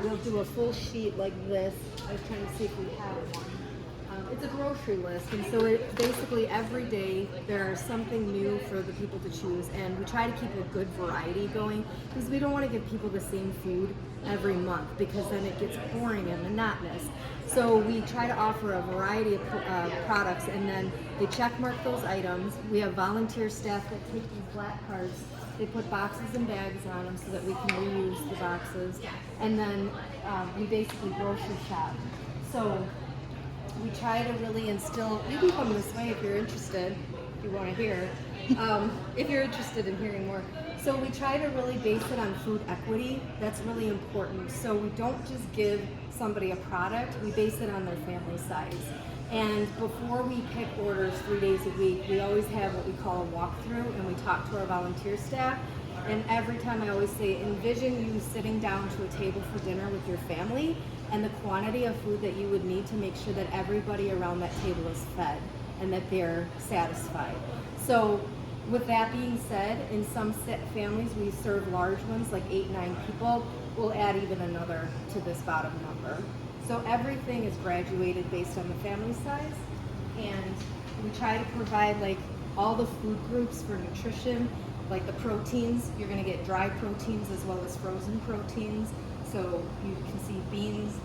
we'll do a full sheet like this. I was trying to see if we have one. It's a grocery list, and so basically every day there's something new for the people to choose, and we try to keep a good variety going because we don't want to give people the same food every month because then it gets boring and monotonous. So we try to offer a variety of products, and then they check mark those items. We have volunteer staff that take these black cards. They put boxes and bags on them so that we can reuse the boxes, and then we basically grocery shop. So we try to really instill, you can come this way if you're interested, if you want to hear, if you're interested in hearing more. So we try to really base it on food equity. That's really important. So we don't just give somebody a product, we base it on their family size. And before we pick orders 3 days a week, we always have what we call a walkthrough, and we talk to our volunteer staff. And every time I always say, envision you sitting down to a table for dinner with your family and the quantity of food that you would need to make sure that everybody around that table is fed and that they're satisfied. So with that being said, in some families we serve large ones, like 8, 9 people. We'll add even another to this bottom number. So everything is graduated based on the family size, and we try to provide like all the food groups for nutrition, like the proteins. You're going to get dry proteins as well as frozen proteins. So you can see beans,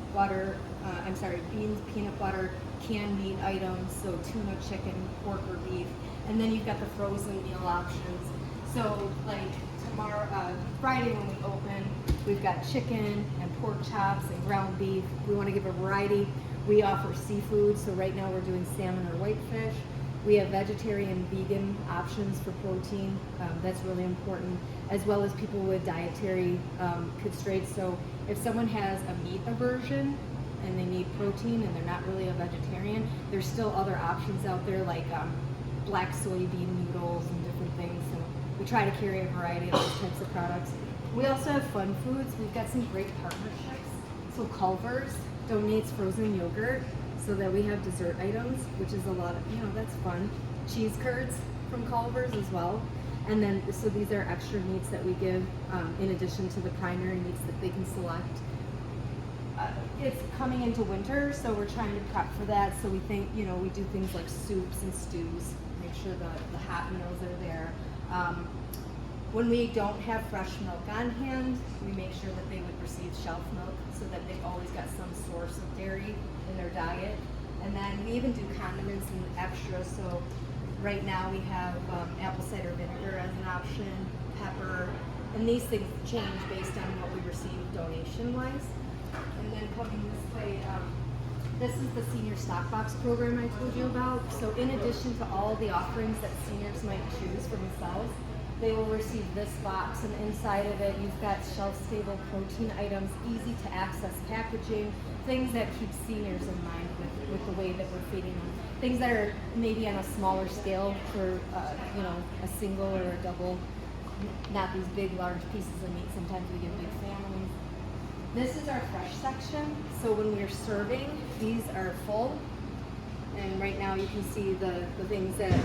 peanut butter, canned meat items, so tuna, chicken, pork, or beef. And then you've got the frozen meal options. So like Friday when we open, we've got chicken and pork chops and ground beef. We want to give a variety. We offer seafood, so right now we're doing salmon or whitefish. We have vegetarian, vegan options for protein. That's really important, as well as people with dietary constraints. So if someone has a meat aversion and they need protein and they're not really a vegetarian, there's still other options out there like black soybean noodles and different things. So we try to carry a variety of those types of products. We also have fun foods. We've got some great partnerships. So Culver's donates frozen yogurt so that we have dessert items, which is a lot of, that's fun. Cheese curds from Culver's as well. And then, so these are extra meats that we give in addition to the primary meats that they can select. It's coming into winter, so we're trying to prep for that. So we think, we do things like soups and stews, make sure the hot meals are there. When we don't have fresh milk on hand, we make sure that they would receive shelf milk so that they've always got some source of dairy in their diet. And then we even do condiments and extras. So right now we have apple cider vinegar as an option, pepper, and these things change based on what we receive donation-wise. And then coming this way, this is the senior stock box program I told you about. So in addition to all the offerings that seniors might choose for themselves, they will receive this box, and inside of it you've got shelf-stable protein items, easy to access packaging, things that keep seniors in mind with the way that we're feeding them. Things that are maybe on a smaller scale for a single or a double, not these big large pieces of meat. Sometimes we give big families. This is our fresh section. So when we're serving, these are full, and right now you can see the things that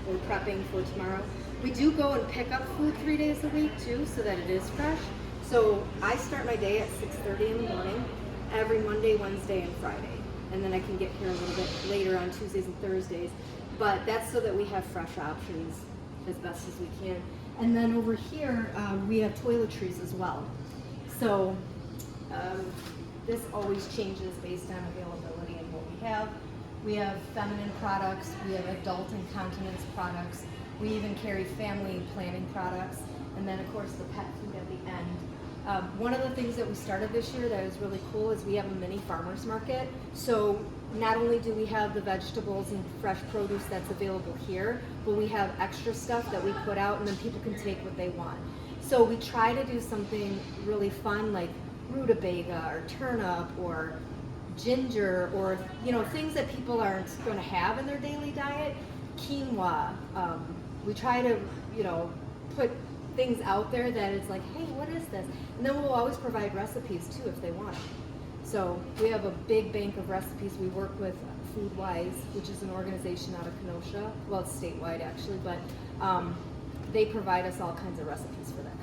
we're prepping for tomorrow. We do go and pick up food 3 days a week too, so that it is fresh. So I start my day at 6:30 in the morning, every Monday, Wednesday, and Friday. And then I can get here a little bit later on Tuesdays and Thursdays. But that's so that we have fresh options as best as we can. And then over here, we have toiletries as well. So this always changes based on availability and what we have. We have feminine products, we have adult incontinence products, we even carry family planning products, and then of course the pet food at the end. One of the things that we started this year that is really cool is we have a mini farmer's market. So not only do we have the vegetables and fresh produce that's available here, but we have extra stuff that we put out, and then people can take what they want. So we try to do something really fun like rutabaga or turnip or ginger, or things that people aren't going to have in their daily diet. Quinoa. We try to put things out there that it's like, hey, what is this? And then we'll always provide recipes too if they want it. So we have a big bank of recipes. We work with Food-Wise, which is an organization out of Kenosha. Well, it's statewide actually, but they provide us all kinds of recipes for that.